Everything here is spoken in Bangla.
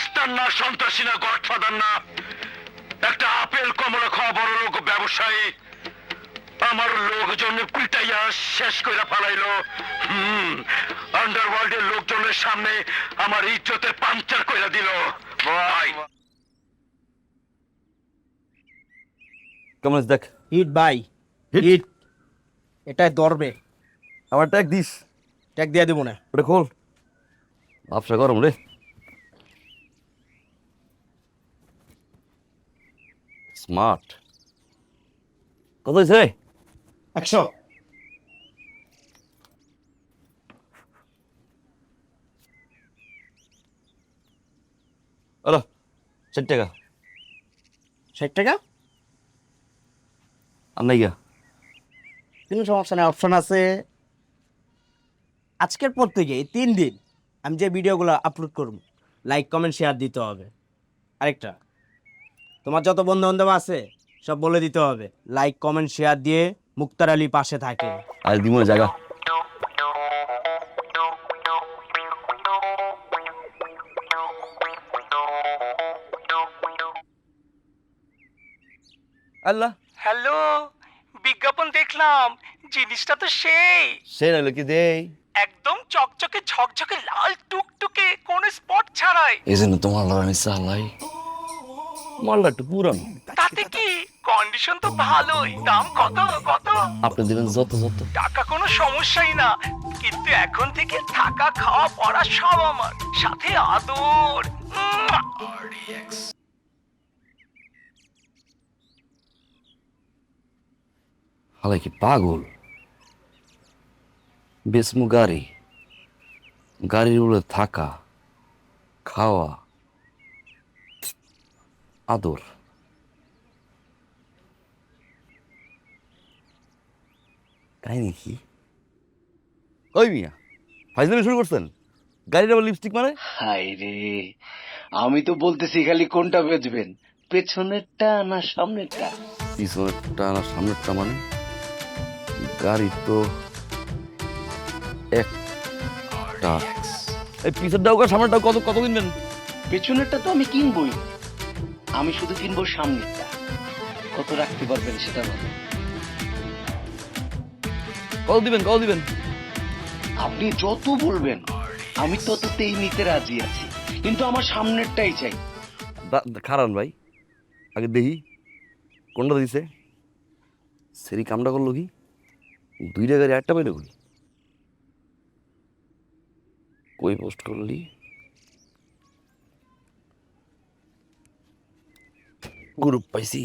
গ্যাংস্টার না, সন্ত্রাসী না, গডফাদার না, একটা আপেল কমলা খাওয়া বড় লোক ব্যবসায়ী আমার লোকজন পিটাইয়া শেষ করে ফেলাইলো। আন্ডারওয়ার্ল্ডের লোকজনের সামনে আমার ইজ্জতের পাঞ্চার করে দিল। ভাই কেমন দেখ হিট ভাই, হিট। এটাই ধরবে। আমার ট্যাগ দিস, ট্যাগ দিয়ে দেবো না। ওটা খোল। ব্যবসা গরম রে। স্মার্ট। কত হয়েছে? 100। হলো 60 টাকা। 60 টাকা। আর নাই গা। কোনো সমস্যা নেই, অপশন আছে। আজকের পর থেকে এই 3 দিন আমি যে ভিডিওগুলো আপলোড করব, লাইক কমেন্ট শেয়ার দিতে হবে। আরেকটা, তোমার যত বন্ধু বান্ধব আছে সব বলে দিতে হবে লাইক কমেন্ট শেয়ার দিয়ে মুক্তার আলী পাশে থাকে। আর দিমনে জায়গা। আল্লাহ, হ্যালো, বিজ্ঞাপন দেখলাম, জিনিসটা তো সেই সে নাইলো কি দেই। একদম চকচকে ঝকঝকে লাল টুকটুকে, কোনো স্পট ছাড়াই। এই জন্য তোমার লড়াই আমি চালাই। মালটা একটু পুরানো। তাতে কি, কন্ডিশন তো ভালোই। দাম কত কত? আপনি দিবেন যত যত। টাকা কোনো সমস্যাই না, কিন্তু এখন থেকে থাকা খাওয়া পড়া সব আমার, সাথে আদর। হালাই কি পাগল? বেসমু গাড়ি, গাড়ির উপরে থাকা খাওয়া আদর। কাহিনী কি? ওই মিয়া ফাইজলামি শুরু করছেন? গাড়ির আবার লিপস্টিক মানে? হাই রে, আমি তো বলতেছি খালি কোনটা বেচবেন, পেছনেরটা না সামনেরটা? পিছনেরটা না সামনেরটা মানে? গাড়ি তো একটা। এই পিছনেরটাও সামনেরটাও কত কত কিনবেন? পেছনেরটা তো আমি কিনবই, আমি শুধু কিনবো সামনেরটা। কত রাখতে পারবেন সেটা বলেন। কত দিবেন কত দিবেন? আপনি যত বলবেন আমি তততেই নিতে রাজি আছি, কিন্তু আমার সামনেরটাই চাই। খারান ভাই, আগে দেখি কোনটা দিছে। সেরি কামটা করলো কি? 2টা গাড়ি একটা পাইলে কই? কই পোস্ট করলি? গ্রুপ পাইছি।